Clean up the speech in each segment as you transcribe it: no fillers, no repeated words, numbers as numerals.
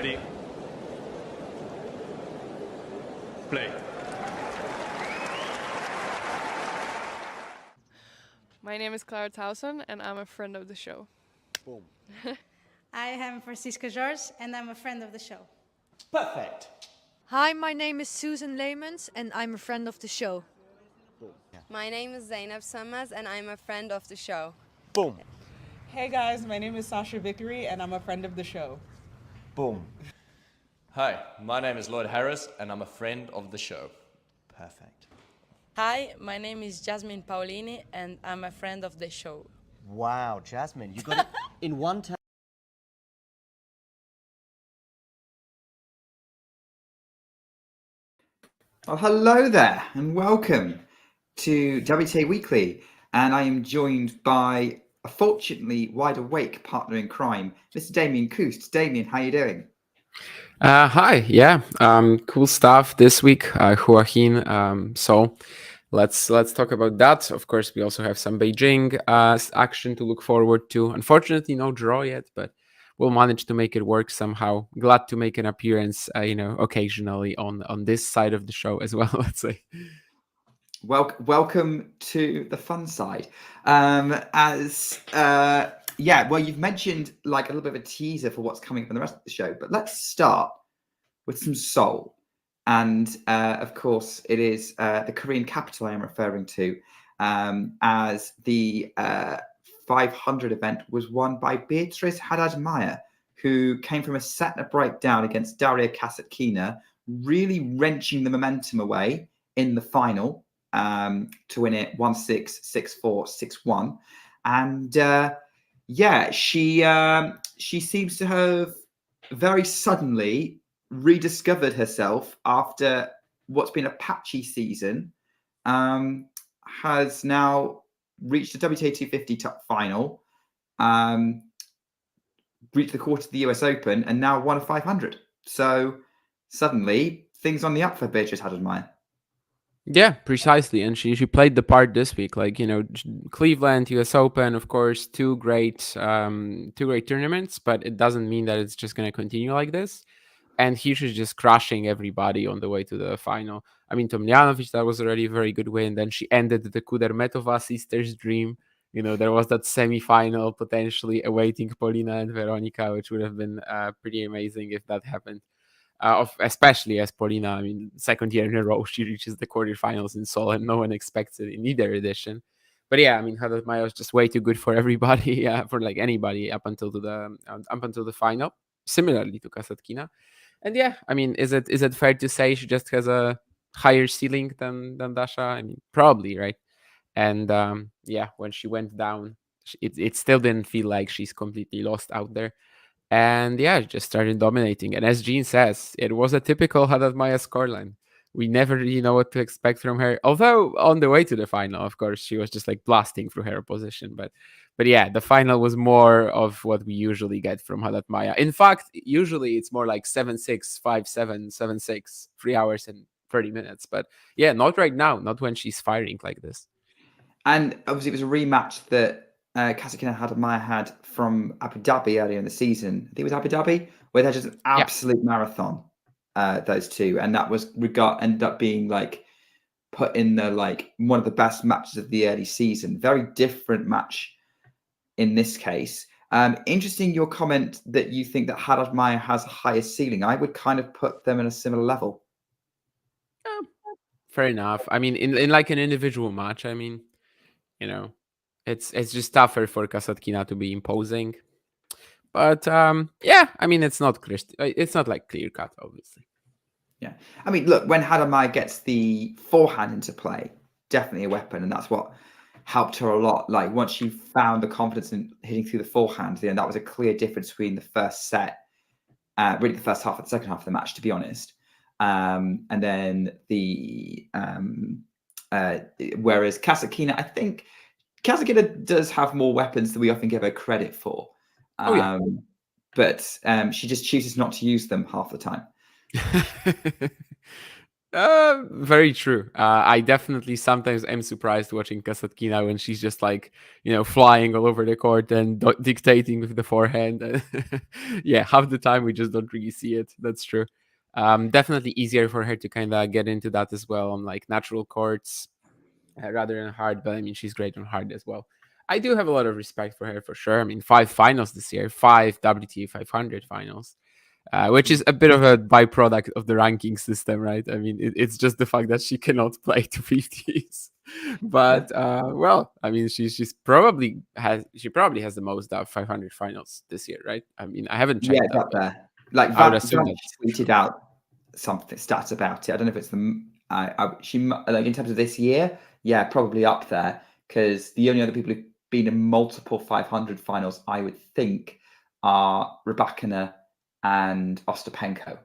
Ready? Play. My name is Clara Towson, and I'm a friend of the show. Boom. I am Francisca George, and I'm a friend of the show. Perfect. Hi, my name is Susan Leemans, and I'm a friend of the show. Boom. Yeah. My name is Zainab Sammaz, and I'm a friend of the show. Boom. Hey guys, my name is Sasha Vickery, and I'm a friend of the show. Boom. Hi, my name is Lloyd Harris, and I'm a friend of the show. Perfect. Hi, my name is Jasmine Paolini, and I'm a friend of the show. Wow, Jasmine, you got it in one time. Oh, hello there, and welcome to WTA Weekly. And I am joined by a fortunately wide awake partner in crime, Mr. Damien Koost. Damien, how are you doing? Hi, yeah, cool stuff this week, Joaquin. So let's talk about that. Of course, we also have some Beijing action to look forward to. Unfortunately, no draw yet, but we'll manage to make it work somehow. Glad to make an appearance, occasionally on this side of the show as well. Let's say. Welcome to the fun side. Well, you've mentioned like a little bit of a teaser for what's coming up in the rest of the show, but let's start with some Seoul. And of course, it is the Korean capital I am referring to, as the 500 event was won by Beatrice Haddad Maia, who came from a set and a breakdown against Daria Kasatkina, really wrenching the momentum away in the final to win it 1-6, 6-4, 6-1. And she seems to have very suddenly rediscovered herself after what's been a patchy season. Has now reached the WTA 250 top final, reached the quarter of the US Open, and now won a 500. So suddenly things on the up for Beatrice Haddad Maia. Yeah, precisely. And she played the part this week. Like, Cleveland, US Open, of course, two great tournaments, but it doesn't mean that it's just going to continue like this. And he was just crushing everybody on the way to the final. I mean, Tomljanovic, that was already a very good win. Then she ended the Kudermetova sisters' dream. There was that semi-final potentially awaiting Polina and Veronica, which would have been pretty amazing if that happened. Especially as Polina, I mean, second year in a row, she reaches the quarterfinals in Seoul, and no one expects it in either edition. But yeah, I mean, Haddad Maia was just way too good for everybody, for like anybody up until the final. Similarly to Kasatkina, and yeah, I mean, is it fair to say she just has a higher ceiling than Dasha? I mean, probably, right? And when she went down, it still didn't feel like she's completely lost out there. And yeah, just started dominating. And as Jean says, it was a typical Haddad Maia scoreline. We never really know what to expect from her. Although on the way to the final, of course, she was just like blasting through her opposition. But yeah, the final was more of what we usually get from Haddad Maia. In fact, usually it's more like 7-6, 5-7, 7-6, 3 hours and 30 minutes. But yeah, not right now, not when she's firing like this. And obviously it was a rematch that Kasatkina Haddad Maia had from Abu Dhabi earlier in the season. I think it was Abu Dhabi, where they had just an absolute marathon, those two. And that was ended up being like put in the like one of the best matches of the early season. Very different match in this case. Interesting your comment that you think that Haddad Maia has a higher ceiling. I would kind of put them in a similar level. Fair enough. I mean, in like an individual match, I mean, it's just tougher for Kasatkina to be imposing. But yeah, I mean, it's not like clear cut, obviously. Yeah, I mean, look, when Haddad Maia gets the forehand into play, definitely a weapon, and that's what helped her a lot. Like once she found the confidence in hitting through the forehand, that was a clear difference between the first set, really the first half and the second half of the match, to be honest. And then whereas Kasatkina, I think Kasatkina does have more weapons than we often give her credit for. But she just chooses not to use them half the time. Very true. I definitely sometimes am surprised watching Kasatkina when she's just like, flying all over the court and dictating with the forehand. Yeah, half the time we just don't really see it. That's true. Definitely easier for her to kind of get into that as well on like natural courts rather than hard. But I mean, she's great on hard as well. I do have a lot of respect for her for sure. I mean, 5 finals this year, 5 WTA 500 finals. Which is a bit of a byproduct of the ranking system, right? I mean, it's just the fact that she cannot play to 50s. But well, I mean, she probably has the most 500 finals this year, right? I mean, I haven't checked. Yeah, it's up there. Like I would Van assume that tweeted out something stats about it. I don't know if it's she like in terms of this year. Yeah, probably up there because the only other people who've been in multiple 500 finals, I would think, are Rybakina and Ostapenko.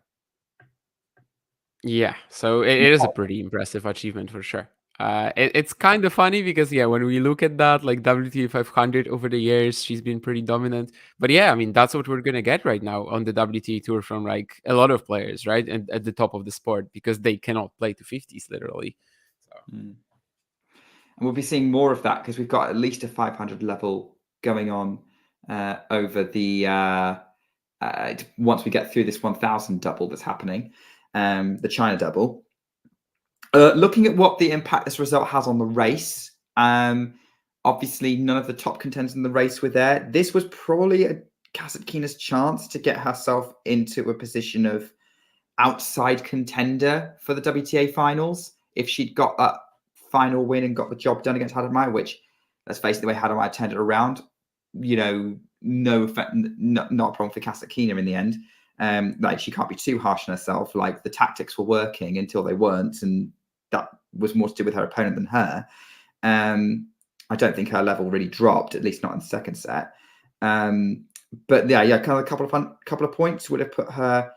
Yeah, so it is a pretty impressive achievement for sure. It's kind of funny because when we look at that, like WTA 500 over the years, she's been pretty dominant. But yeah, I mean that's what we're gonna get right now on the WTA tour from like a lot of players, right? And at the top of the sport because they cannot play to 50s literally. So. And we'll be seeing more of that because we've got at least a 500 level going on over the once we get through this 1000 double that's happening, the China double. Looking at what the impact this result has on the race, obviously none of the top contenders in the race were there. This was probably Kasatkina's chance to get herself into a position of outside contender for the WTA finals. If she'd got that final win and got the job done against Haddad Maia, which, let's face it, the way Haddad Maia turned it around, no effect, not a problem for Kasatkina in the end. Like she can't be too harsh on herself. Like the tactics were working until they weren't, and that was more to do with her opponent than her. I don't think her level really dropped, at least not in the second set. But yeah, kind of a couple of points would have put her.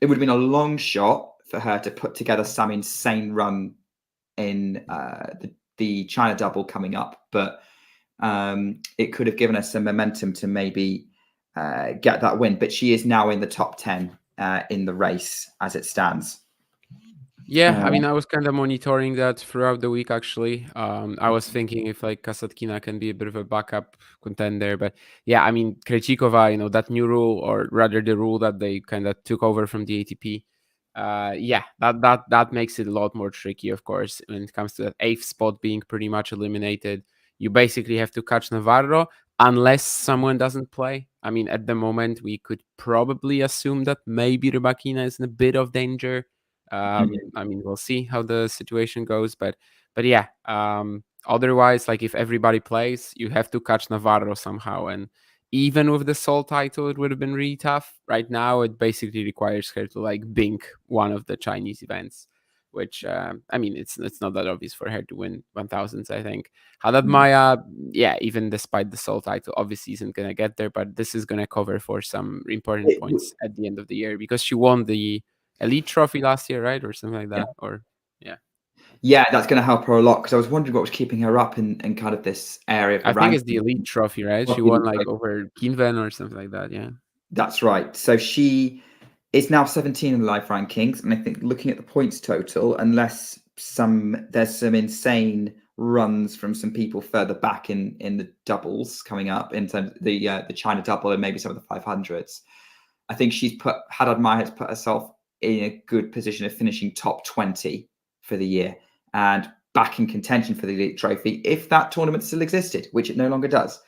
It would have been a long shot for her to put together some insane run in the China double coming up, but it could have given us some momentum to maybe get that win. But she is now in the top 10 in the race as it stands. Yeah, I mean, I was kind of monitoring that throughout the week, actually. I was thinking if like Kasatkina can be a bit of a backup contender, but yeah, I mean, Krejcikova, that new rule, or rather the rule that they kind of took over from the ATP, that makes it a lot more tricky, of course, when it comes to that 8th spot being pretty much eliminated. You basically have to catch Navarro unless someone doesn't play. I mean, at the moment, we could probably assume that maybe Rybakina is in a bit of danger. I mean, we'll see how the situation goes, but yeah. Otherwise, like if everybody plays, you have to catch Navarro somehow, and even with the Seoul title, it would have been really tough. Right now, it basically requires her to like bink one of the Chinese events, which I mean, it's not that obvious for her to win 1000s. I think Haddad Maia, even despite the Seoul title, obviously isn't gonna get there, but this is gonna cover for some important points at the end of the year because she won the Elite Trophy last year, right, or something like that, or yeah, that's going to help her a lot because I was wondering what was keeping her up in kind of this area of the I think it's the Elite Trophy, right? She won like over Kinven or something like that. Yeah, that's right. So she is now 17 in the life rankings, and I think looking at the points total, unless there's some insane runs from some people further back in the doubles coming up in terms of the China double and maybe some of the 500s, I think Haddad Maia has put herself in a good position of finishing top 20 for the year and back in contention for the Elite Trophy if that tournament still existed, which it no longer does.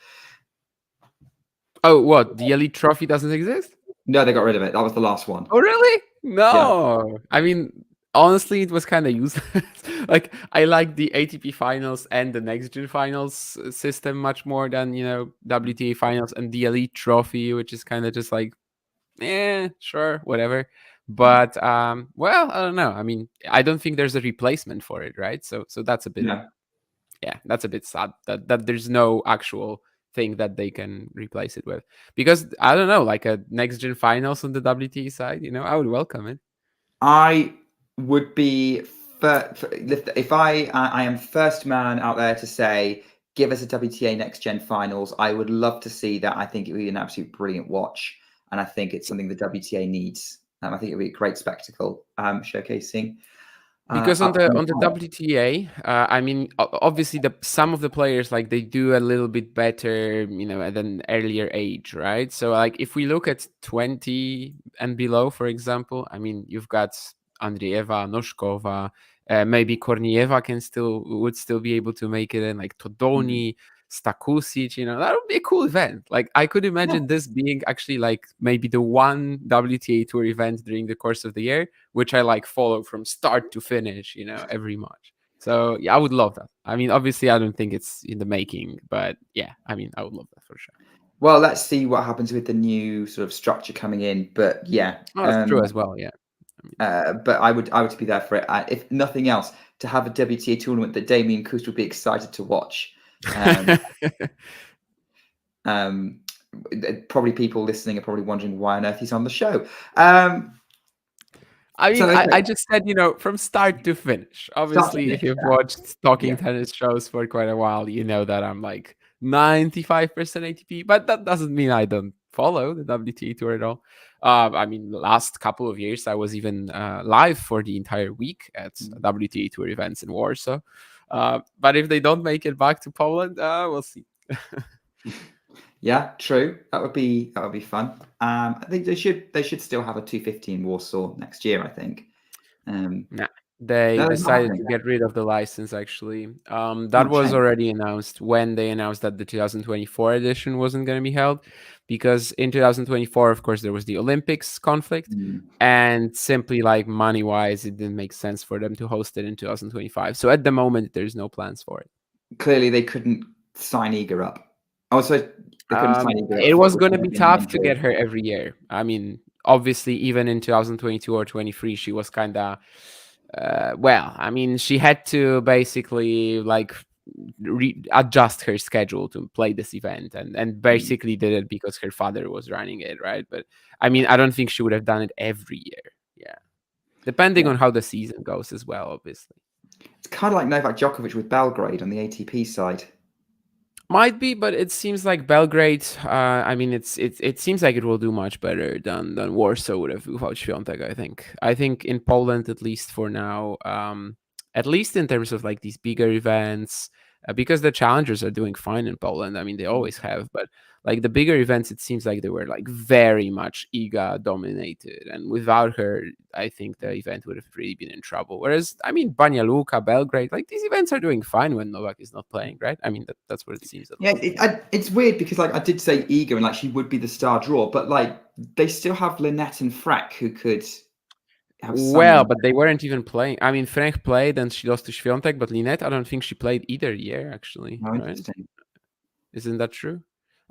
Oh, what? The Elite Trophy doesn't exist? No, they got rid of it. That was the last one. Oh, really? No. Yeah. I mean, honestly, it was kind of useless. Like, I like the ATP finals and the Next Gen finals system much more than, WTA finals and the Elite Trophy, which is kind of just like, sure, whatever. But well, I don't know. I mean, I don't think there's a replacement for it, right? So that's a bit, that's a bit sad that there's no actual thing that they can replace it with. Because I don't know, like a Next Gen finals on the WTA side, I would welcome it. I would be if I am first man out there to say, give us a WTA Next Gen finals. I would love to see that. I think it would be an absolute brilliant watch, and I think it's something the WTA needs. I think it would be a great spectacle, showcasing Because on the WTA, I mean, obviously some of the players like they do a little bit better, at an earlier age, right? So like if we look at 20 and below, for example, I mean, you've got Andreeva, Noskova, maybe Kornieva would still be able to make it in, like Todoni, Stakusic, that would be a cool event. Like I could imagine this being actually like maybe the one WTA Tour event during the course of the year, which I like follow from start to finish, every match. So yeah, I would love that. I mean, obviously I don't think it's in the making, but yeah, I mean, I would love that for sure. Well, let's see what happens with the new sort of structure coming in. But yeah, that's true as well. Yeah. But I would be there for it. If nothing else, to have a WTA tournament that Damien Kust would be excited to watch. Probably people listening are probably wondering why on earth he's on the show. I mean, I just said, from start to finish. Obviously, if you've watched Talking Tennis shows for quite a while, you know that I'm like 95% ATP, but that doesn't mean I don't follow the WTA Tour at all. I mean, the last couple of years, I was even live for the entire week at WTA Tour events in Warsaw. But if they don't make it back to Poland, we'll see. Yeah, true. That would be fun. I think they should still have a 250 in Warsaw next year. I think. They decided to get rid of the license. Actually, that was already announced when they announced that the 2024 edition wasn't going to be held, because in 2024, of course, there was the Olympics conflict, and simply like money-wise, it didn't make sense for them to host it in 2025. So at the moment, there's no plans for it. Clearly, they couldn't sign Iga up. Also, it was going to be tough to get her every year. I mean, obviously, even in 2022 or 23, she was kind of. I mean, she had to basically like adjust her schedule to play this event, and basically did it because her father was running it, right? But I mean, I don't think she would have done it every year. Yeah, depending on how the season goes as well, obviously. It's kind of like Novak Djokovic with Belgrade on the ATP side. Might be, but it seems like Belgrade. I mean, it seems like it will do much better than Warsaw would have without Swiatek. I think in Poland, at least for now, at least in terms of like these bigger events, because the challengers are doing fine in Poland. I mean, they always have, but like the bigger events, it seems like they were like very much Iga dominated, and without her, I think the event would have really been in trouble. Whereas, I mean, Banja Luka, Belgrade, like these events are doing fine when Novak is not playing, right? I mean, that's what it seems. Yeah, it's weird because like I did say Iga and like she would be the star draw, but like they still have Lynette and Freck who could. But they weren't even playing. I mean, Frank played and she lost to Swiatek, but Lynette, I don't think she played either year actually. Oh, right? interesting. Isn't that true?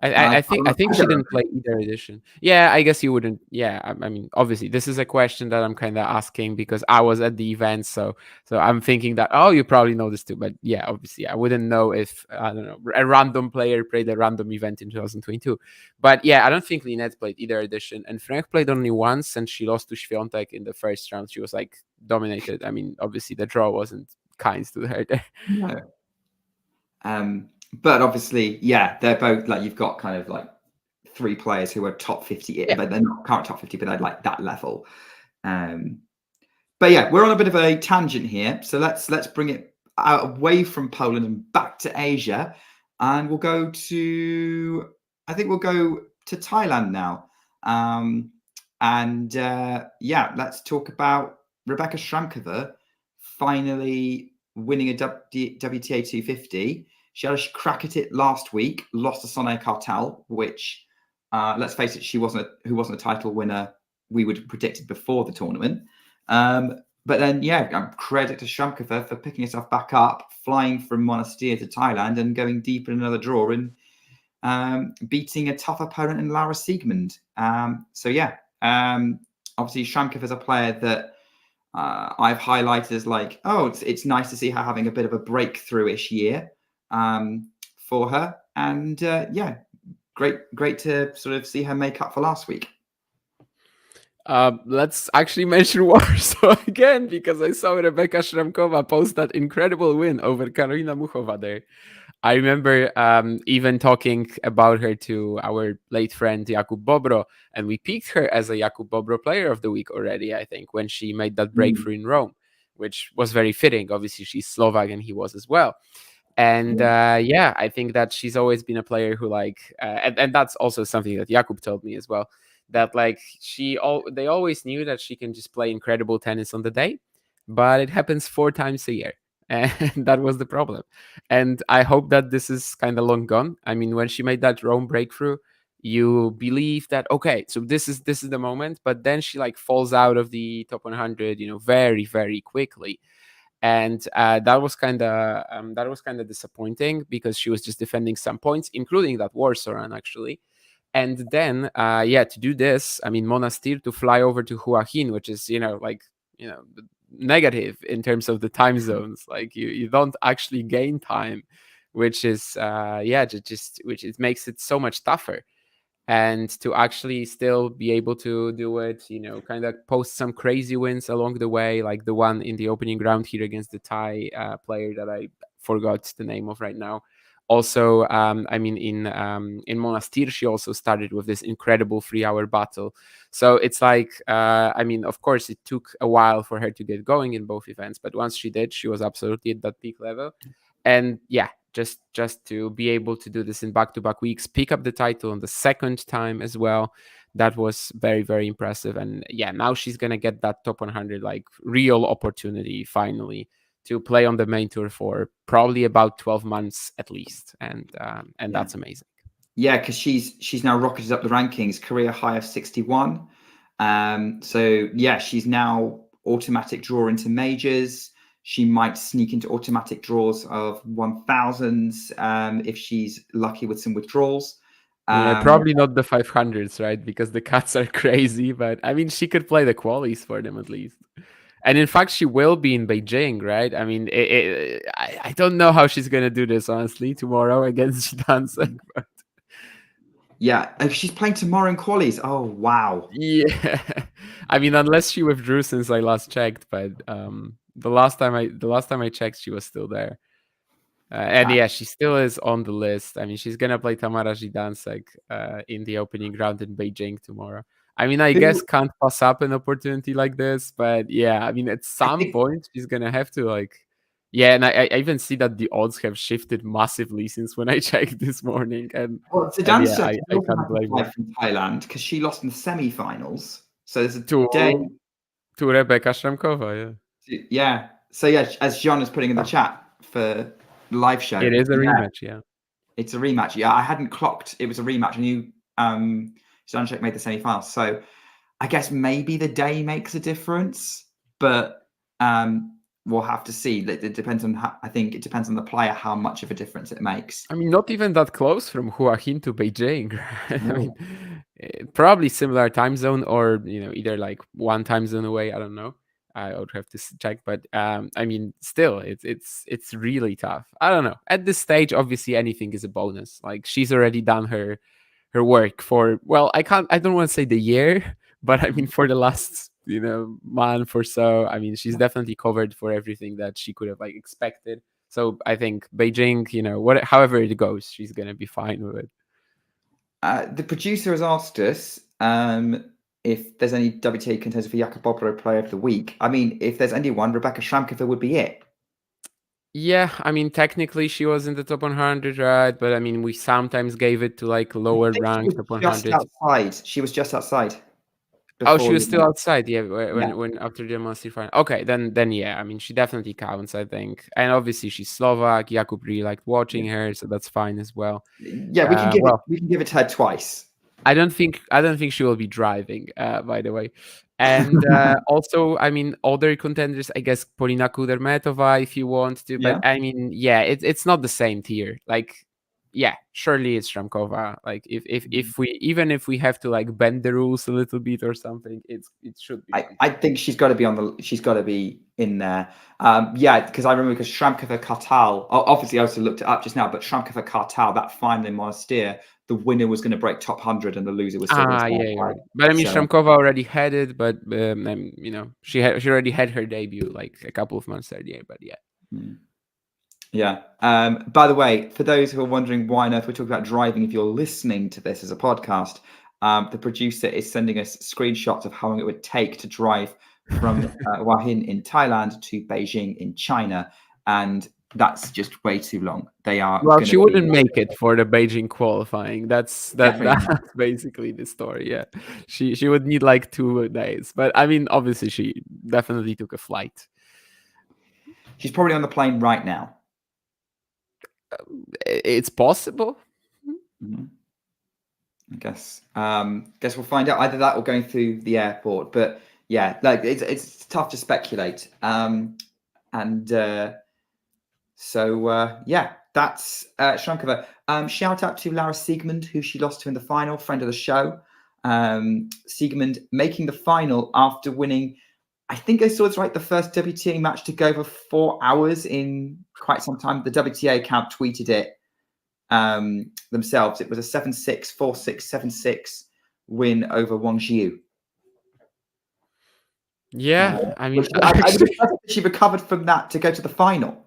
I think she didn't play either edition. Yeah, I guess you wouldn't. Yeah, I mean, obviously, this is a question that I'm kind of asking because I was at the event, so I'm thinking that you probably know this too. But yeah, obviously, I wouldn't know if I don't know a random player played a random event in 2022. But yeah, I don't think Lynette played either edition, and Frank played only once, and she lost to Swiatek in the first round. She was like dominated. I mean, obviously, the draw wasn't kind to her there. No. But obviously, yeah, they're both like you've got kind of like three players who are top 50, but they're not current top 50, but they're like that level. But yeah, we're on a bit of a tangent here, so let's bring it away from Poland and back to Asia, and we'll go to Thailand now. Let's talk about Rebecca Sramkova finally winning a WTA 250. She had a crack at it last week, lost to Sonia Cartel, which, let's face it, who wasn't a title winner we would have predicted before the tournament. But then, credit to Sramkova for picking herself back up, flying from Monastir to Thailand and going deep in another draw and beating a tough opponent in Lara Siegmund. Obviously Sramkova is a player that I've highlighted as like, it's nice to see her having a bit of a breakthrough-ish year. For her, and great to sort of see her make up for last week. Let's actually mention Warsaw again, because I saw Rebecca Sramkova post that incredible win over Karolina Muchova there. I remember even talking about her to our late friend Jakub Bobro, and we picked her as a Jakub Bobro player of the week already, I think, when she made that breakthrough in Rome, which was very fitting. Obviously, she's Slovak and he was as well. And yeah, I think that she's always been a player who and that's also something that Jakub told me as well, that they always knew that she can just play incredible tennis on the day, but it happens 4 times a year. And that was the problem. And I hope that this is kind of long gone. I mean, when she made that Rome breakthrough, you believe that, okay, so this is the moment, but then she falls out of the top 100, very, very quickly. And that was kind of disappointing, because she was just defending some points, including that Warsaw run actually. And then to do this, I mean, Monastir to fly over to Hua Hin, which is negative in terms of the time zones. Like you don't actually gain time, which is which it makes it so much tougher. And to actually still be able to do it, kind of post some crazy wins along the way, like the one in the opening round here against the Thai player that I forgot the name of right now. Also, I mean, in Monastir, she also started with this incredible 3-hour battle. So it's I mean, of course, it took a while for her to get going in both events, but once she did, she was absolutely at that peak level. And yeah, just to be able to do this in back-to-back weeks, pick up the title on the second time as well, that was very, very impressive. And yeah, now she's gonna get that top 100 real opportunity finally to play on the main tour for probably about 12 months at least, and that's amazing. Yeah, because she's now rocketed up the rankings, career high of 61. So yeah, she's now automatic draw into majors. She might sneak into automatic draws of 1000s if she's lucky with some withdrawals. Probably not the 500s, right? Because the cuts are crazy. But I mean, she could play the qualies for them at least. And in fact, she will be in Beijing, right? I mean, I don't know how she's going to do this, honestly, tomorrow against Zidane. But... Yeah, if she's playing tomorrow in qualies, oh, wow. Yeah. I mean, unless she withdrew since I last checked, but the last time I checked, she was still there. And yeah, she still is on the list. I mean, she's going to play Tamara Zidansek in the opening round in Beijing tomorrow. I mean, I guess can't pass up an opportunity like this, but yeah, I mean, at some point she's gonna have to yeah, and I even see that the odds have shifted massively since when I checked this morning. And Zidansek I can't blame her. From Thailand because she lost in the semi-finals. So there's a to day to Rebecca Shramkova, yeah. Yeah. So yeah, as John is putting in the chat for the live show, it is a rematch. Yeah, it's a rematch. Yeah, I hadn't clocked it was a rematch. I knew Swiatek made the semi-finals, so I guess maybe the day makes a difference, but we'll have to see. It depends on I think it depends on the player how much of a difference it makes. I mean, not even that close from Hua Hin to Beijing. No. I mean, probably similar time zone, or either one time zone away. I don't know. I would have to check, but I mean, still, it's really tough. I don't know. At this stage, obviously, anything is a bonus. She's already done her work for, well, I don't want to say the year, but I mean for the last month or so. I mean, she's definitely covered for everything that she could have expected. So I think Beijing, however it goes, she's gonna be fine with it. The producer has asked us if there's any WTA contenders for Jakub Bobro Player of the Week. I mean, if there's anyone, Rebecca Shramkova would be it. Yeah, I mean, technically she was in the top 100, right? But I mean, we sometimes gave it to lower ranked top 100. Outside. She was just outside. Oh, she was still outside, yeah. When after the Monster final. Okay, then yeah. I mean, she definitely counts, I think. And obviously she's Slovak. Jakub really liked watching her, so that's fine as well. Yeah, we can give it to her twice. I don't think she will be driving, by the way. And also, I mean, other contenders, I guess Polina Kudermetova, if you want to. But I mean, yeah, it's not the same tier. Yeah, surely it's Shramkova. If we have to bend the rules a little bit or something, it should be. I think she's got to be in there. Yeah, because I remember Shramkova Kartal. Obviously, I also looked it up just now, but Shramkova Kartal, that final in Monastir, the winner was going to break top 100 and the loser was still yeah. But I mean, Shramkova already had it, but she already had her debut a couple of months earlier. But yeah. Yeah. By the way, for those who are wondering why on earth we're talking about driving, if you're listening to this as a podcast, the producer is sending us screenshots of how long it would take to drive from Hua Hin in Thailand to Beijing in China, and that's just way too long. They are Well, she wouldn't make it for the Beijing qualifying. That's Definitely that's basically the story. Yeah, she would need like 2 days. But I mean, obviously, she definitely took a flight. She's probably on the plane right now. It's possible. Mhm. I guess we'll find out either that or going through the airport. But yeah, like it's tough to speculate. So yeah, that's Shrankova. Shout out to Lara Siegmund, who she lost to in the final, friend of the show. Siegmund making the final after winning, I think I saw it's right, the first WTA match to go for 4 hours in quite some time. The WTA account tweeted it themselves. It was a 7-6, 4-6, 7-6 win over Wang Jiu. Yeah, I mean, I would imagine she recovered from that to go to the final.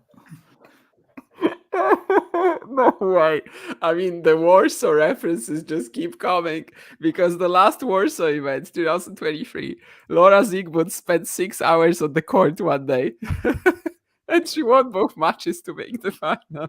no way. I mean, the Warsaw references just keep coming because the last Warsaw event, 2023, Laura Siegmund spent 6 hours on the court one day, and she won both matches to make the final.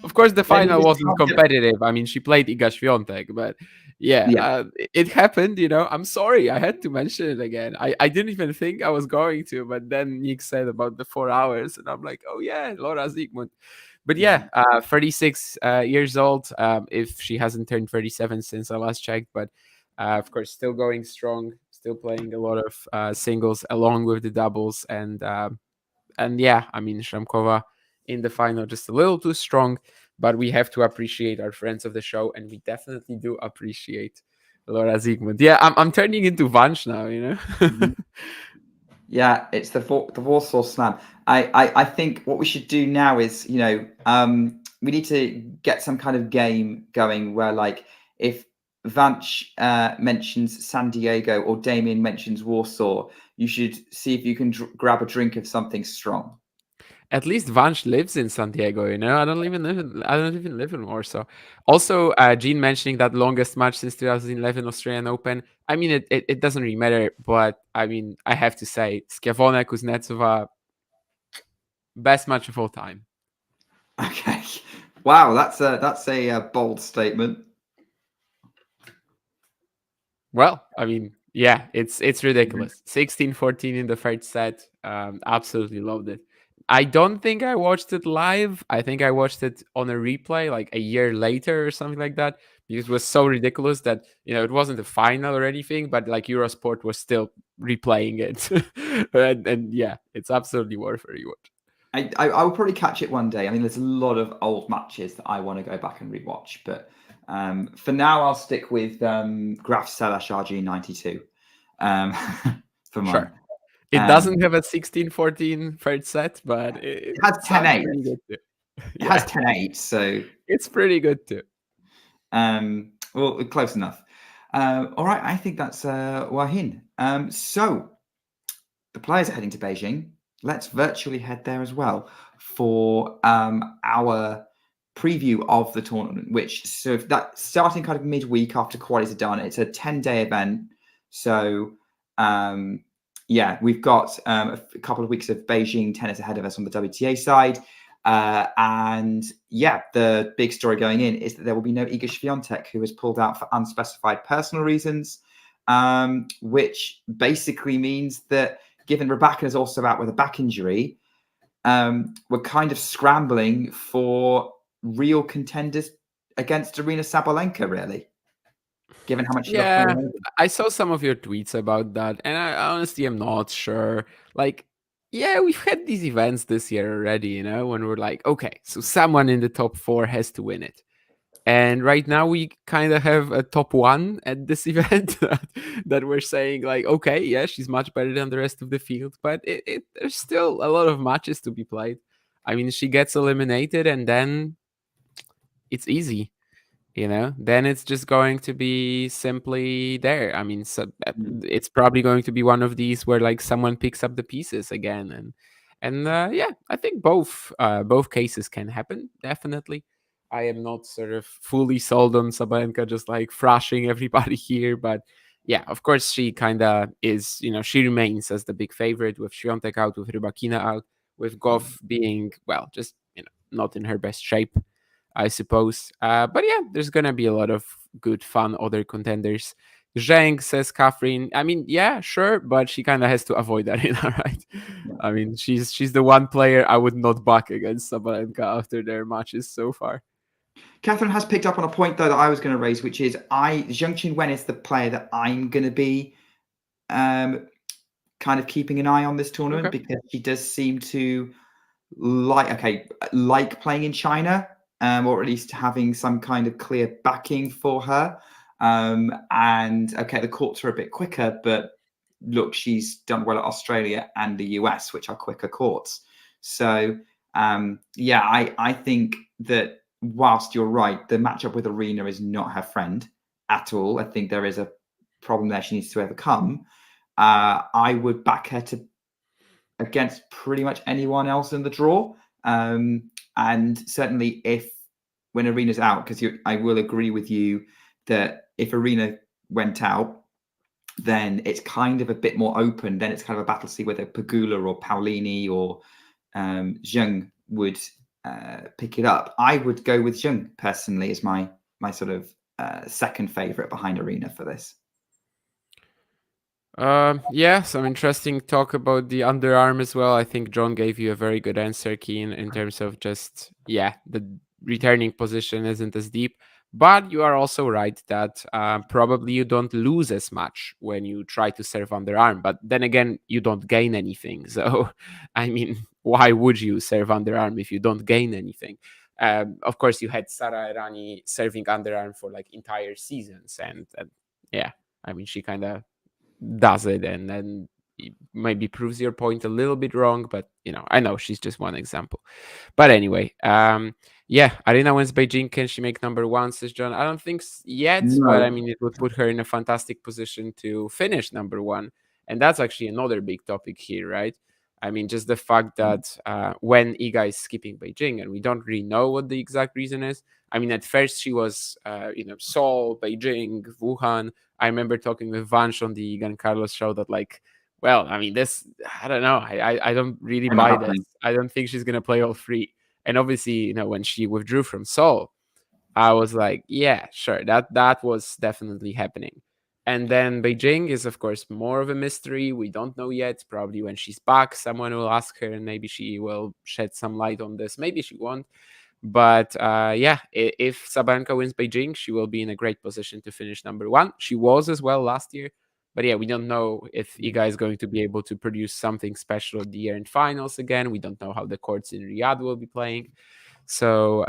Of course, the final wasn't competitive. I mean, she played Iga Swiatek, but yeah, it happened. I'm sorry, I had to mention it again. I didn't even think I was going to, but then Nick said about the 4 hours, and I'm like, oh yeah, Laura Siegmund. But yeah, 36 years old. If she hasn't turned 37 since I last checked, but of course, still going strong, still playing a lot of singles along with the doubles, and yeah, I mean, Shramkova in the final just a little too strong, but we have to appreciate our friends of the show, and we definitely do appreciate Laura Siegmund. Yeah, I'm turning into Vanch now. Yeah, it's the Warsaw Slam. I think what we should do now is, we need to get some kind of game going where, like, if Vanch mentions San Diego or Damien mentions Warsaw, you should see if you can grab a drink of something strong. At least Vanch lives in San Diego, I don't even live in Warsaw. Also, Jean mentioning that longest match since 2011 Australian Open. I mean, it doesn't really matter, but I mean, I have to say, Schiavone Kuznetsova, best match of all time. Okay, wow, that's a bold statement. Well, I mean, yeah, it's ridiculous. 16-14 in the first set. Absolutely loved it. I don't think I watched it live. I think I watched it on a replay like a year later or something like that, because it was so ridiculous that, it wasn't a final or anything, but like Eurosport was still replaying it. and yeah, it's absolutely worth a rewatch. I will probably catch it one day. I mean, there's a lot of old matches that I want to go back and rewatch, but for now, I'll stick with Graf Selash RG92 for mine. Sure. It doesn't have a 16-14 third set, but it has 10-8. It has 10-8, so it's pretty good too. Well, close enough. All right, I think that's Hua Hin. So the players are heading to Beijing. Let's virtually head there as well for our preview of the tournament, which that starting kind of midweek after qualies are done. It's a 10-day event, so yeah, we've got a couple of weeks of Beijing tennis ahead of us on the WTA side. And yeah, the big story going in is that there will be no Iga Swiatek, who has pulled out for unspecified personal reasons, which basically means that given Rybakina is also out with a back injury, we're kind of scrambling for real contenders against Arina Sabalenka, really. Given how much I saw some of your tweets about that, and I honestly am not sure. Like, yeah, we've had these events this year already, when we're like, okay, so someone in the top 4 has to win it. And right now we kind of have a top 1 at this event that we're saying like, okay, yeah, she's much better than the rest of the field, but there's still a lot of matches to be played. I mean, she gets eliminated and then it's easy. Then it's just going to be simply there. I mean, so it's probably going to be one of these where like someone picks up the pieces again, and yeah, I think both cases can happen. Definitely, I am not sort of fully sold on Sabalenka just like thrashing everybody here, but yeah, of course, she kind of is, she remains as the big favorite with Swiatek out, with Rybakina out, with Goff being, well, just, not in her best shape, I suppose. But yeah, there's going to be a lot of good, fun other contenders. Zheng, says Catherine. I mean, yeah, sure, but she kind of has to avoid Arena, right? Yeah. I mean, she's the one player I would not back against Sabalenka after their matches so far. Catherine has picked up on a point though that I was going to raise, which is Zheng Qinwen is the player that I'm going to be kind of keeping an eye on this tournament, because she does seem to like playing in China, or at least having some kind of clear backing for her. And the courts are a bit quicker, but look, she's done well at Australia and the US, which are quicker courts. So I think that whilst you're right, the matchup with Arena is not her friend at all. I think there is a problem there she needs to overcome. I would back her against pretty much anyone else in the draw. And certainly when Arena's out, because I will agree with you that if Arena went out, then it's kind of a bit more open. Then it's kind of a battle to see whether Pegula or Paolini or Zheng would pick it up. I would go with Zheng personally as my sort of second favorite behind Arena for this. Some interesting talk about the underarm as well. I think John gave you a very good answer, Keen, in terms of just, the returning position isn't as deep. But you are also right that probably you don't lose as much when you try to serve underarm. But then again, you don't gain anything. So, I mean, why would you serve underarm if you don't gain anything? Of course, you had Sara Errani serving underarm for like entire seasons. And I mean, she kind of does it and then maybe proves your point a little bit wrong, but I know she's just one example. But anyway, Arena wins Beijing. Can she make number one, says John? I don't think yet, but I mean, it would put her in a fantastic position to finish number one, and that's actually another big topic here, right? I mean, just the fact that when Iga is skipping Beijing, and we don't really know what the exact reason is. I mean, at first she was, Seoul, Beijing, Wuhan. I remember talking with Vansh on the Igan Carlos show that, like, well, I mean, this, I don't know. I don't really buy this. I don't think she's going to play all three. And obviously, when she withdrew from Seoul, I was like, yeah, sure. That was definitely happening. And then Beijing is, of course, more of a mystery. We don't know yet. Probably when she's back, someone will ask her and maybe she will shed some light on this. Maybe she won't. But if Sabalenka wins Beijing, she will be in a great position to finish number one. She was as well last year. But we don't know if Iga is going to be able to produce something special at the year-end finals again. We don't know how the courts in Riyadh will be playing. So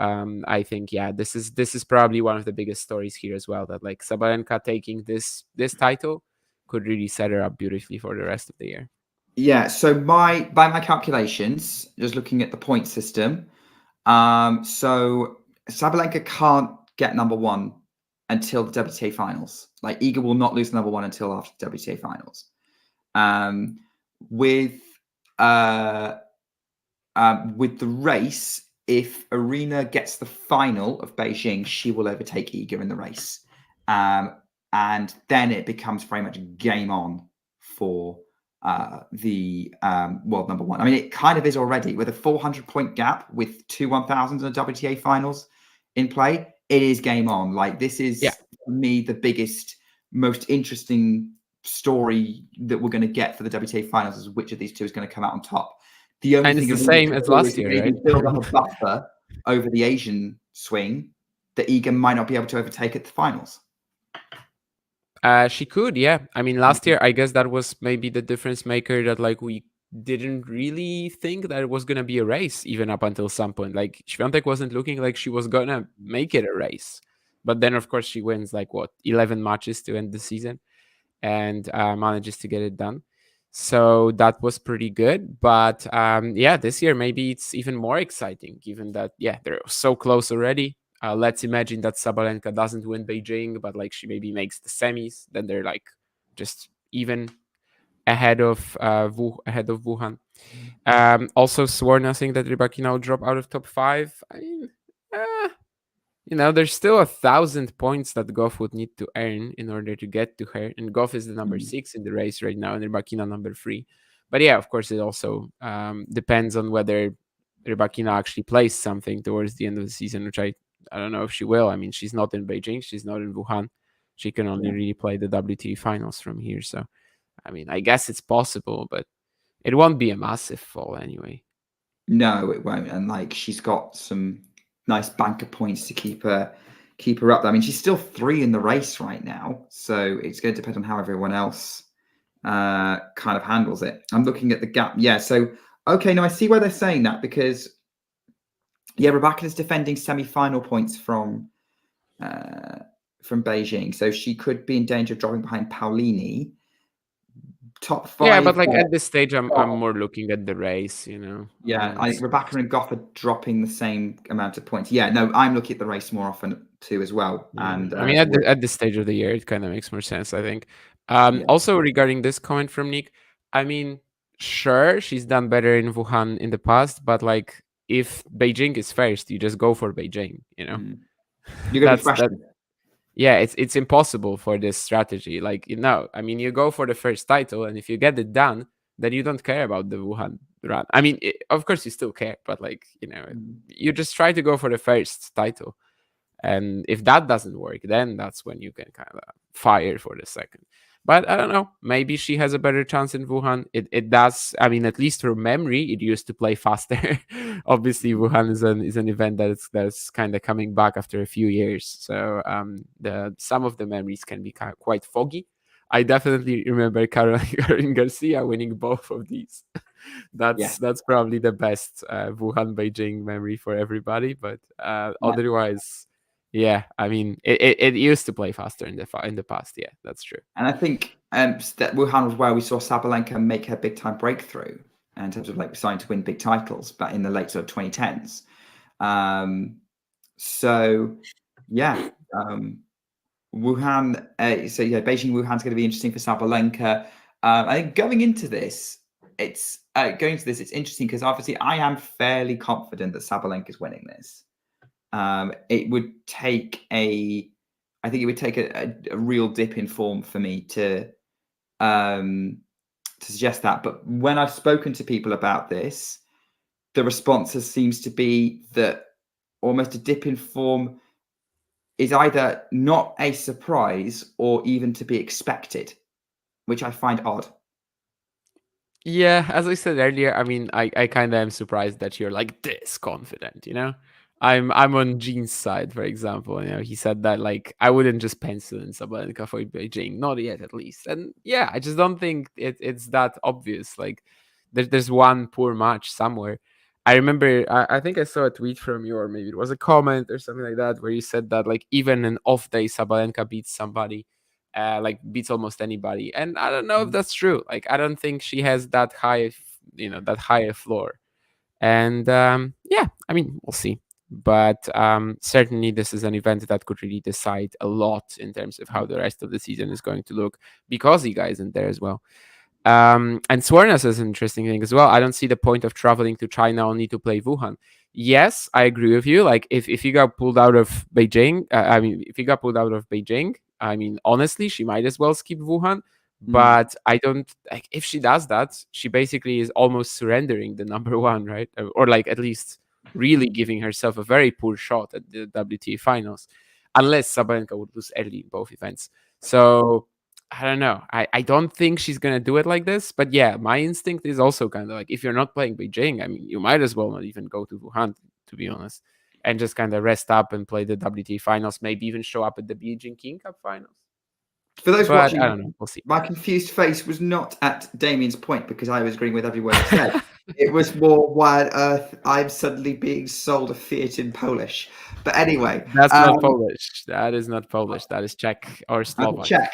I think, this is probably one of the biggest stories here as well, that like Sabalenka taking this title could really set her up beautifully for the rest of the year. Yeah, so by my calculations, just looking at the point system, so Sabalenka can't get number one until the WTA finals. Like, Iga will not lose number one until after the WTA finals. With the race, if Arena gets the final of Beijing, she will overtake Iga in the race. And then it becomes very much game on for the world number one. I mean, it kind of is already, with a 400-point gap with two 1000s in the WTA finals in play. It is game on. Like, this is, for me, the biggest, most interesting story that we're going to get for the WTA finals, is which of these two is going to come out on top. The only thing it's the same as last year, right? Build up a buffer over the Asian swing that Iga might not be able to overtake at the finals. She could, yeah. I mean, last year, I guess that was maybe the difference maker, that like we didn't really think that it was going to be a race even up until some point. Like, Swiatek wasn't looking like she was going to make it a race. But then, of course, she wins 11 matches to end the season and manages to get it done. So that was pretty good. But this year, maybe it's even more exciting, given that, they're so close already. Let's imagine that Sabalenka doesn't win Beijing, but like she maybe makes the semis. Then they're like just even ahead of Wuhan. Also, Sworna saying that Rybakina will drop out of top 5. I mean, there's still 1,000 points that Goff would need to earn in order to get to her. And Goff is the number 6 in the race right now, and Rybakina number 3. But yeah, of course, it also depends on whether Rybakina actually plays something towards the end of the season, which I don't know if she will. I mean, she's not in Beijing, she's not in Wuhan. She can only really play the WTA finals from here. So, I mean, I guess it's possible, but it won't be a massive fall anyway. No, it won't. And like, she's got some nice banker points to keep her up. I mean, she's still 3 in the race right now, so it's going to depend on how everyone else kind of handles it. I'm looking at the gap. Yeah, so okay, no, I see why they're saying that, because Rebecca is defending semi-final points from Beijing, so she could be in danger of dropping behind Paolini. Top 5. Yeah, but like at this stage, I'm more looking at the race, Yeah, I think Rebecca and Goff are dropping the same amount of points. Yeah, no, I'm looking at the race more often too as well. And I mean, at this stage of the year, it kind of makes more sense, I think. Also, regarding this comment from Nick, I mean, sure, she's done better in Wuhan in the past, but like, if Beijing is first, you just go for Beijing, You're going to be fresh. Yeah, it's impossible for this strategy. Like, I mean, you go for the first title, and if you get it done, then you don't care about the Wuhan run. I mean, of course you still care, but like, you just try to go for the first title. And if that doesn't work, then that's when you can kind of fire for the second. But I don't know. Maybe she has a better chance in Wuhan. It does. I mean, at least her memory, it used to play faster. Obviously, Wuhan is an event that's kind of coming back after a few years. So some of the memories can be quite foggy. I definitely remember Caroline Garcia winning both of these. That's probably the best Wuhan Beijing memory for everybody. But otherwise. Yeah, I mean, it used to play faster in the past. Yeah, that's true. And I think that Wuhan was where we saw Sabalenka make her big time breakthrough in terms of like starting to win big titles back in the late sort of 2010s. So yeah, Wuhan. Beijing Wuhan's going to be interesting for Sabalenka. I think going into this, it's interesting because obviously I am fairly confident that Sabalenka is winning this. It would take a real dip in form for me to suggest that. But when I've spoken to people about this, the response seems to be that almost a dip in form is either not a surprise or even to be expected, which I find odd. Yeah, as I said earlier, I mean, I kind of am surprised that you're like this confident, I'm on Gene's side, for example. He said that like I wouldn't just pencil in Sabalenka for Beijing, not yet at least. And yeah, I just don't think it's that obvious. Like there's one poor match somewhere. I remember I think I saw a tweet from you, or maybe it was a comment or something like that, where you said that like even an off day Sabalenka beats somebody, like beats almost anybody. And I don't know if that's true. Like I don't think she has that high, that higher floor. And yeah, I mean, we'll see. But certainly this is an event that could really decide a lot in terms of how the rest of the season is going to look, because Iga isn't there as well. And Swornas is an interesting thing as well. I don't see the point of traveling to China only to play Wuhan. Yes, I agree with you. Like if you got pulled out of Beijing, I mean, honestly, she might as well skip Wuhan. But I don't like, if she does that, she basically is almost surrendering the number one, right? Or like at least really giving herself a very poor shot at the WTA finals, unless Sabalenka would lose early in both events. So I don't know. I don't think she's gonna do it like this. But yeah, my instinct is also kind of like, if you're not playing Beijing, I mean, you might as well not even go to Wuhan, to be honest, and just kind of rest up and play the WTA finals, maybe even show up at the Beijing King Cup finals. For those watching, I don't know. We'll see. My confused face was not at Damien's point because I was agreeing with every word he said. It was more, why on earth I'm suddenly being sold a Fiat in Polish. But anyway. That's not Polish. That is not Polish. That is Czech or Slovak. Czech.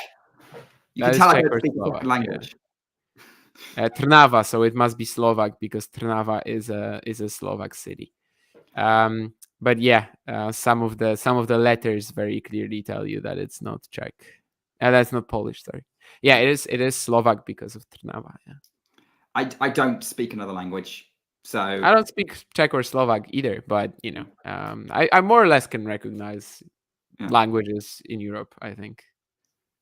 You can tell I don't speak the language. Yeah. Trnava, so it must be Slovak because Trnava is a Slovak city. But yeah, some of the letters very clearly tell you that it's not Czech. That's not Polish, sorry. Yeah, it is Slovak because of Trnava. Yeah. I don't speak another language. So I don't speak Czech or Slovak either, but I more or less can recognize languages in Europe. I think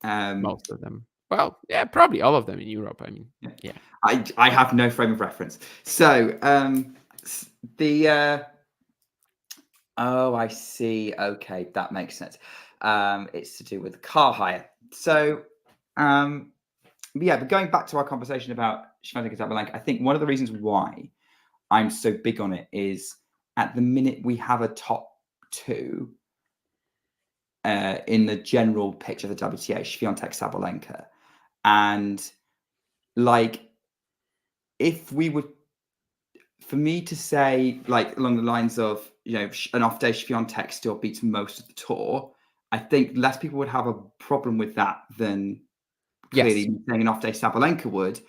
most of them. Well, yeah, probably all of them in Europe. I mean, yeah. I have no frame of reference. So oh, I see. Okay, that makes sense. It's to do with car hire. So but going back to our conversation about Swiatek and Sabalenka, I think one of the reasons why I'm so big on it is at the minute we have a top 2 in the general picture of the WTA, Swiatek, Sabalenka. And like, if we would, for me to say, like, along the lines of, an off day Swiatek still beats most of the tour, I think less people would have a problem with that than clearly saying an off day Sabalenka would.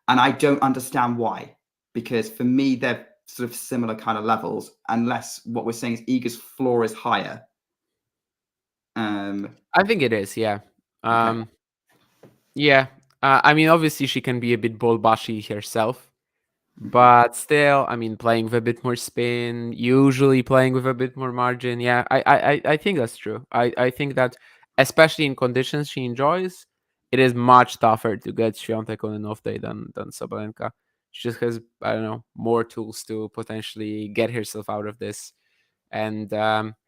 And I don't understand why, because for me, they're sort of similar kind of levels, unless what we're saying is Iga's floor is higher. I think it is, yeah. Okay. Yeah. I mean, obviously she can be a bit ball-bashy herself, but still, I mean, playing with a bit more spin, usually playing with a bit more margin. Yeah, I think that's true. I think that, especially in conditions she enjoys, it is much tougher to get Swiatek on an off day than Sabalenka. She just has, I don't know, more tools to potentially get herself out of this. And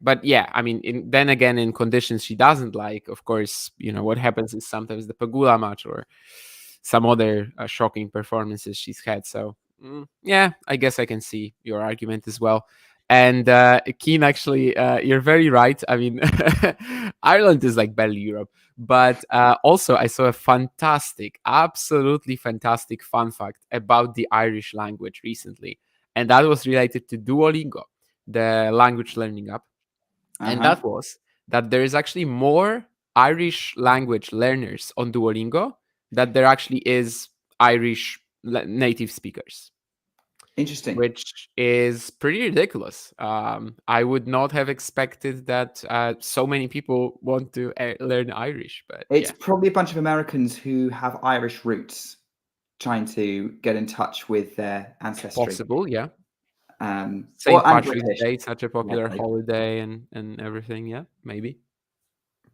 but yeah, I mean, then again, in conditions she doesn't like, of course, what happens is sometimes the Pegula match or some other shocking performances she's had. So yeah, I guess I can see your argument as well. And Keen, actually, you're very right. I mean, Ireland is like barely Europe, but also I saw a fantastic, absolutely fantastic fun fact about the Irish language recently, and that was related to Duolingo, the language learning app. And that was that there is actually more Irish language learners on Duolingo than there actually is Irish native speakers. Interesting. Which is pretty ridiculous. I would not have expected that so many people want to learn Irish, but it's probably a bunch of Americans who have Irish roots trying to get in touch with their ancestry. Possible, yeah. St. Patrick's Day, such a popular holiday and everything. Yeah, maybe.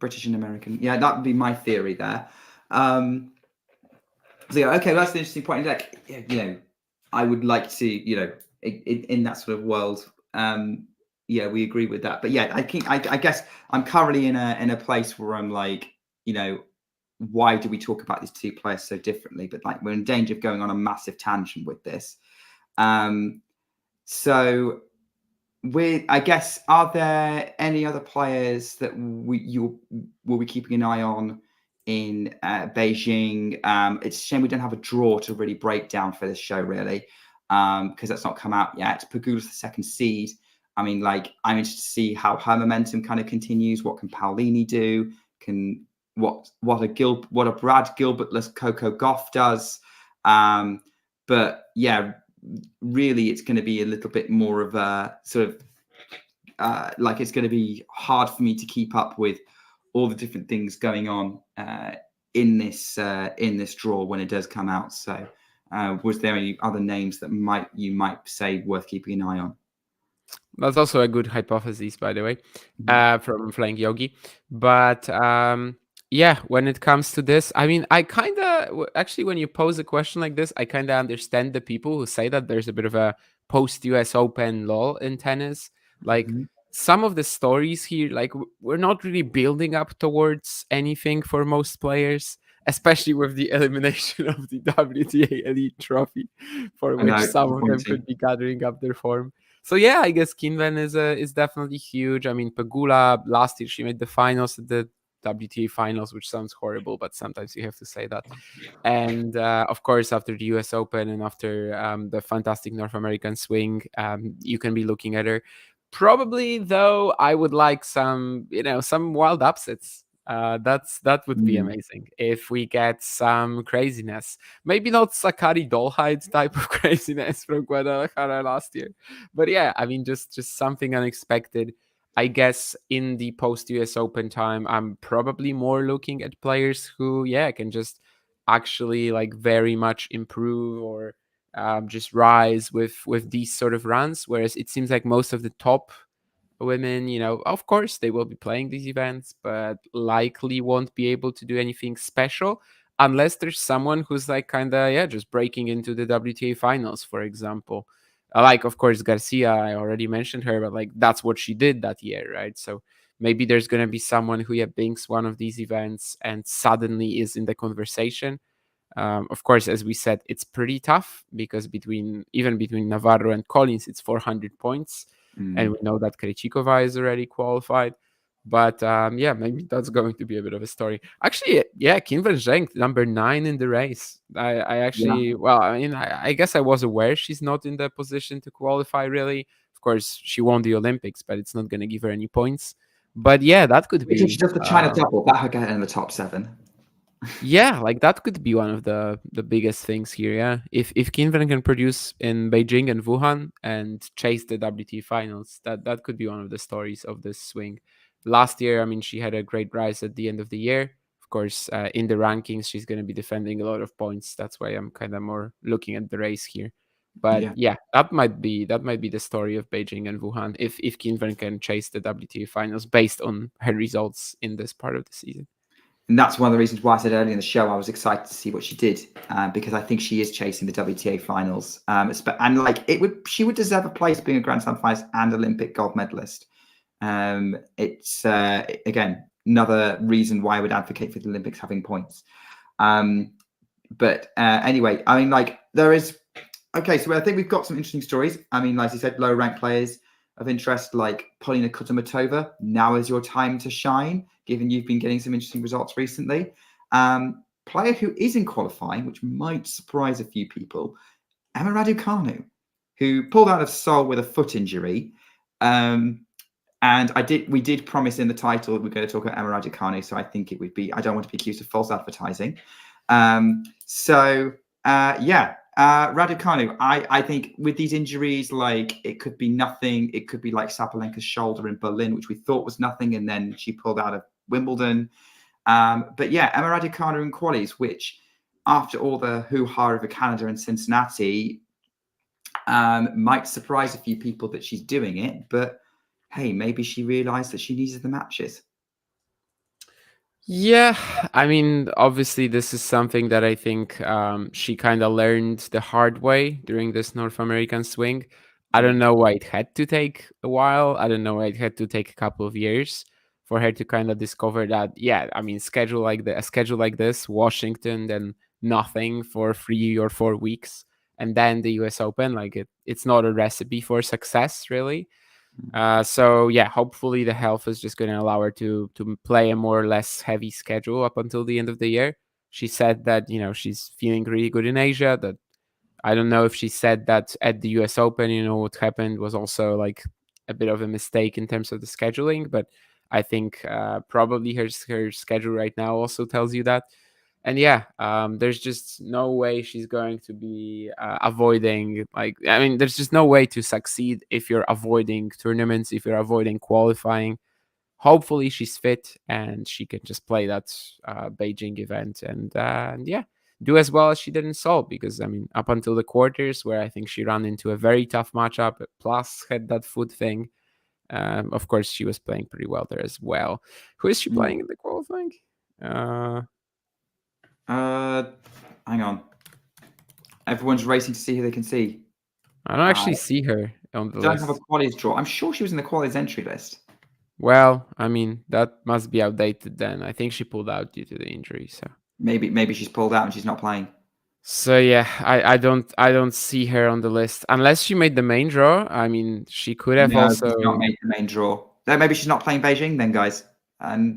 British and American. Yeah, that would be my theory there. So yeah, okay, that's an interesting point. Like, I would like to, in that sort of world, we agree with that. But yeah, I guess I'm currently in a place where I'm like, why do we talk about these two players so differently? But like, we're in danger of going on a massive tangent with this. So I guess, are there any other players that you will be keeping an eye on in Beijing? It's a shame we don't have a draw to really break down for this show, really, because that's not come out yet. Pegula's the second seed. I mean, like, I'm interested to see how her momentum kind of continues. What can Paolini do? What a Brad Gilbertless Coco Gauff does? But yeah, really, it's going to be a little bit more of a sort of like, it's going to be hard for me to keep up with all the different things going on in this draw when it does come out. So was there any other names that you might say worth keeping an eye on? That's also a good hypothesis, by the way, from Flying Yogi. But yeah, when it comes to this, I mean, I kind of actually, when you pose a question like this, I kind of understand the people who say that there's a bit of a post-US Open lull in tennis. Like, some of the stories here, like, we're not really building up towards anything for most players, especially with the elimination of the WTA Elite Trophy, for which some of them could be gathering up their form. So yeah, I guess Kinven is definitely huge. I mean, Pegula, last year she made the finals at the WTA finals, which sounds horrible, but sometimes you have to say that. And of course, after the US Open and after the fantastic North American swing, you can be looking at her. Probably, though, I would like some wild upsets. That would be amazing if we get some craziness. Maybe not Sakari Dolhide type of craziness from Guadalajara last year, but yeah, I mean, just something unexpected. I guess in the post-US Open time, I'm probably more looking at players who, can just actually like very much improve or just rise with these sort of runs. Whereas it seems like most of the top women, of course they will be playing these events, but likely won't be able to do anything special unless there's someone who's like kind of just breaking into the WTA finals, for example. Like, of course, Garcia, I already mentioned her, but like that's what she did that year, right? So maybe there's going to be someone who binks one of these events and suddenly is in the conversation. Of course, as we said, it's pretty tough because between Navarro and Collins, it's 400 points. And we know that Krejcikova is already qualified. But maybe that's going to be a bit of a story. Actually, Qin Wen Zheng, number 9 in the race. I actually, I guess I was aware she's not in the position to qualify, really. Of course, she won the Olympics, but it's not going to give her any points. But yeah, that could be. If she does the China double, that her get in the top 7. Yeah, like that could be one of the biggest things here. Yeah, if Qin Wen can produce in Beijing and Wuhan and chase the WTA finals, that could be one of the stories of this swing. Last year, I mean, she had a great rise at the end of the year. Of course, in the rankings, she's going to be defending a lot of points. That's why I'm kind of more looking at the race here. But yeah, that might be the story of Beijing and Wuhan if Qin Wen can chase the WTA finals based on her results in this part of the season. And that's one of the reasons why I said earlier in the show I was excited to see what she did, because I think she is chasing the WTA finals, and like she would deserve a place being a Grand Slam finalist and Olympic gold medalist. It's again another reason why I would advocate for the Olympics having points. But anyway, I mean, like there is okay. So I think we've got some interesting stories. I mean, like you said, low ranked players of interest like Polina Kudermetova. Now is your time to shine, given you've been getting some interesting results recently. Player who is in qualifying, which might surprise a few people, Emma Raducanu, who pulled out of Seoul with a foot injury. And we did promise in the title that we're going to talk about Emma Raducanu, so I think it would be, I don't want to be accused of false advertising. Raducanu, I think with these injuries, like it could be nothing. It could be like Sabalenka's shoulder in Berlin, which we thought was nothing, and then she pulled out of Wimbledon. But yeah, Emma Raducanu in qualies, which after all the hoo-ha over Canada and Cincinnati, might surprise a few people that she's doing it. But hey, maybe she realized that she needed the matches. Yeah, I mean, obviously, this is something that I think she kind of learned the hard way during this North American swing. I don't know why it had to take a while. I don't know why it had to take a couple of years for her to kind of discover that. Yeah, I mean, a schedule like this, Washington, then nothing for 3 or 4 weeks, and then the U.S. Open. Like it's not a recipe for success, really. So yeah, hopefully the health is just going to allow her to play a more or less heavy schedule up until the end of the year. She said that she's feeling really good in Asia. That I don't know if she said that at the U.S. Open. What happened was also like a bit of a mistake in terms of the scheduling, but I think probably her schedule right now also tells you that. And yeah, there's just no way she's going to be avoiding, there's just no way to succeed if you're avoiding tournaments, if you're avoiding qualifying. Hopefully she's fit and she can just play that Beijing event and do as well as she did in Seoul, because I mean, up until the quarters where I think she ran into a very tough matchup, plus had that foot thing. Of course, she was playing pretty well there as well. Who is she playing in the qualifying? Hang on. Everyone's racing to see who they can see. I don't actually see her on the Don't list. have a qualies draw. I'm sure she was in the qualies entry list. Well, I mean, that must be outdated then. I think she pulled out due to the injury. So maybe she's pulled out and she's not playing. So yeah, I don't see her on the list unless she made the main draw. I mean, she could have also she's not made the main draw. Maybe she's not playing Beijing then, guys. And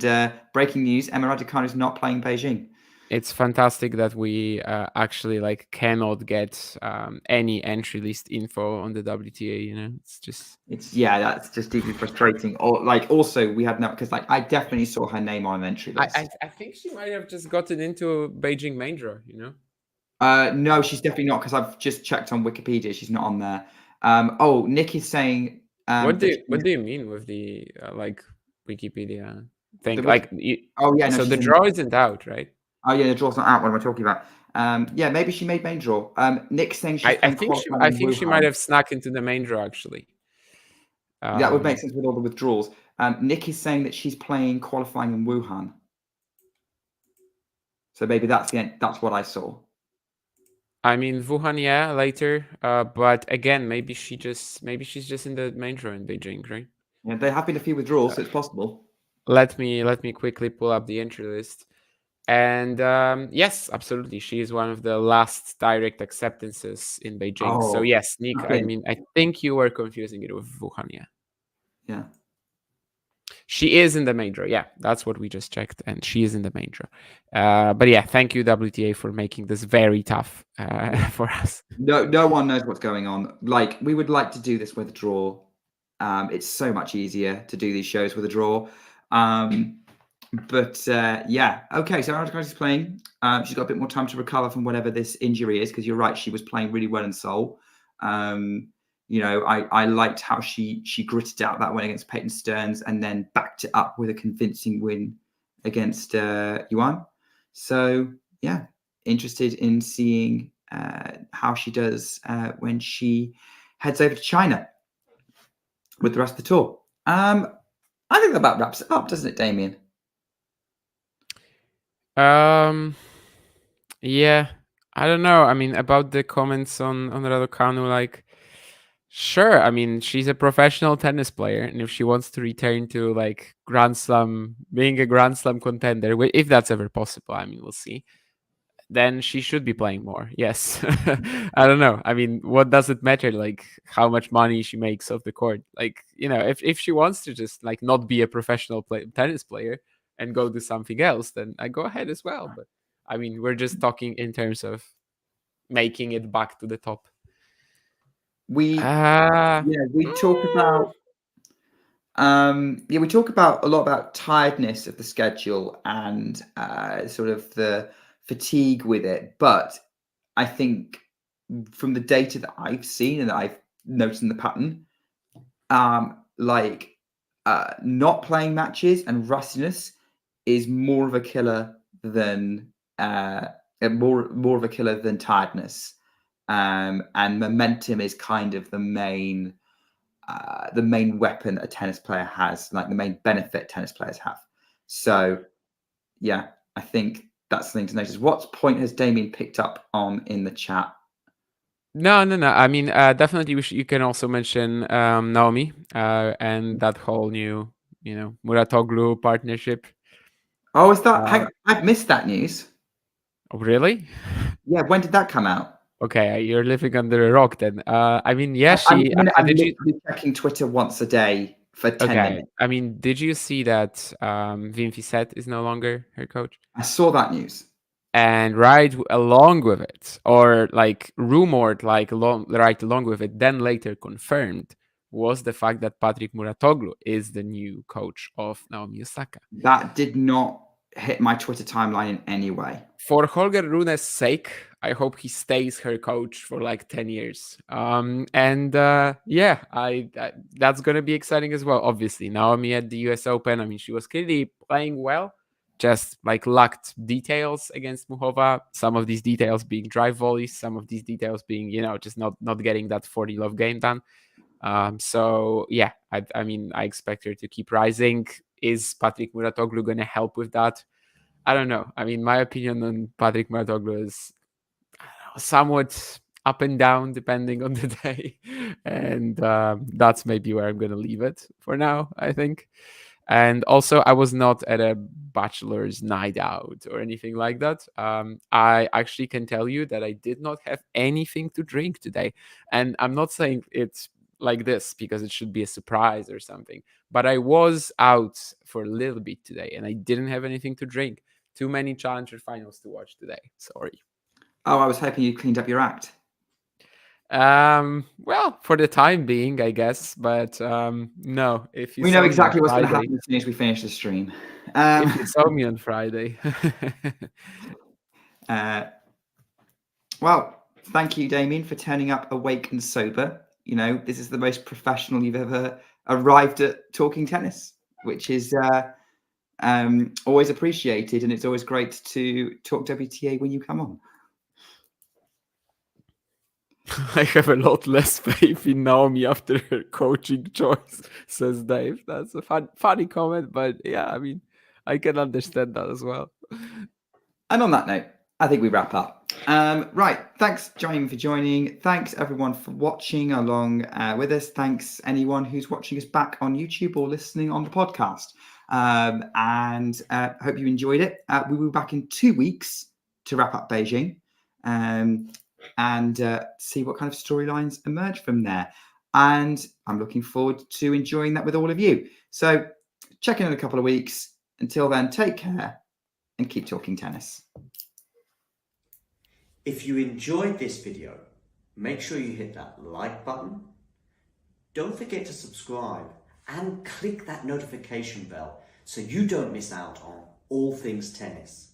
breaking news: Emma Raducanu is not playing Beijing. It's fantastic that we actually cannot get any entry list info on the WTA. That's just deeply frustrating. Or also we had no, because I definitely saw her name on an entry list. I think she might have just gotten into Beijing main draw. No, she's definitely not, because I've just checked on Wikipedia. She's not on there. Nick is saying. What do you mean with the Wikipedia thing? No, so the draw isn't out, right? Oh yeah, the draw's not out. What am I talking about? Yeah, maybe she made main draw. Nick's saying she's I playing think qualifying I in think she might Wuhan. have snuck into the main draw actually. That would make sense with all the withdrawals. Nick is saying that she's playing qualifying in Wuhan. So maybe that's the end. That's what I saw. I mean, Wuhan, yeah, later. But again, maybe she's just in the main draw in Beijing, right? Yeah, there have been a few withdrawals, so it's possible. Let me quickly pull up the entry list. And yes, absolutely, she is one of the last direct acceptances in Beijing. So Oh, yes, Nick, I okay. mean, I think you were confusing it with Wuhan, yeah. Yeah. She is in the main draw. Yeah, that's what we just checked, and she is in the main draw. But yeah, thank you WTA for making this very tough for us. No one knows what's going on. Like, we would like to do this with a draw. It's so much easier to do these shows with a draw. But yeah, okay. So Raducanu's playing. She's got a bit more time to recover from whatever this injury is, because you're right, she was playing really well in Seoul. You know, I liked how she gritted out that win against Peyton Stearns and then backed it up with a convincing win against Yuan. So yeah, interested in seeing how she does when she heads over to China with the rest of the tour. I think that about wraps it up, doesn't it, Damien? Yeah, I don't know. I mean, about the comments on Raducanu, like, sure. I mean, she's a professional tennis player, and if she wants to return to like Grand Slam, being a Grand Slam contender, if that's ever possible, I mean, we'll see. Then she should be playing more. Yes. I don't know. I mean, what does it matter? Like how much money she makes off the court? Like, you know, if she wants to just like not be a professional tennis player and go do something else, then I go ahead as well. But I mean, we're just talking in terms of making it back to the top. We talk about we talk about a lot about tiredness of the schedule and sort of the fatigue with it. But I think from the data that I've seen and that I've noticed in the pattern, not playing matches and rustiness is more of a killer than more of a killer than tiredness. And momentum is kind of the main weapon a tennis player has, like the main benefit tennis players have. So yeah, I think that's the thing to notice. What point has Damien picked up on in the chat? No. I mean, definitely you can also mention Naomi and that whole new, you know, Muratoglu partnership. Oh, is that? I've missed that news. Oh, really? Yeah, when did that come out? Okay, you're living under a rock then. I mean, yeah, I'm did literally checking Twitter once a day for 10 minutes. I mean, did you see that Wim Fissette is no longer her coach? I saw that news. And right along with it, or like rumored, like right along with it, then later confirmed, was the fact that Patrick Muratoglu is the new coach of Naomi Osaka. That did not hit my Twitter timeline in any way. For Holger Rune's sake, I hope he stays her coach for like 10 years. Yeah, that's going to be exciting as well. Obviously, Naomi at the US Open, I mean, she was clearly playing well, just like lacked details against Muchova. Some of these details being drive volleys, some of these details being, you know, just not getting that 40 love game done. So yeah, I mean, I expect her to keep rising. Is Patrick Muratoglu going to help with that? I don't know. I mean, my opinion on Patrick Muratoglu is somewhat up and down depending on the day. And that's maybe where I'm going to leave it for now, I think. And also, I was not at a bachelor's night out or anything like that. I actually can tell you that I did not have anything to drink today. And I'm not saying it's like this because it should be a surprise or something. But I was out for a little bit today and I didn't have anything to drink. Too many Challenger finals to watch today. Sorry. Oh, I was hoping you cleaned up your act. Well, for the time being, I guess, but no. If you we know exactly what's going to happen as soon as we finish the stream. If you saw me on Friday. Well, thank you, Damien, for turning up awake and sober. You know, this is the most professional you've ever arrived at talking tennis, which is always appreciated, and it's always great to talk WTA when you come on. I have a lot less faith in Naomi after her coaching choice, says Dave. That's a funny comment, but yeah, I mean, I can understand that as well. And on that note, I think we wrap up. Right. Thanks, Jamie, for joining. Thanks, everyone, for watching along with us. Thanks, anyone who's watching us back on YouTube or listening on the podcast. And hope you enjoyed it. We will be back in 2 weeks to wrap up Beijing and see what kind of storylines emerge from there. And I'm looking forward to enjoying that with all of you. So check in a couple of weeks. Until then, take care and keep talking tennis. If you enjoyed this video, make sure you hit that like button. Don't forget to subscribe and click that notification bell so you don't miss out on all things tennis.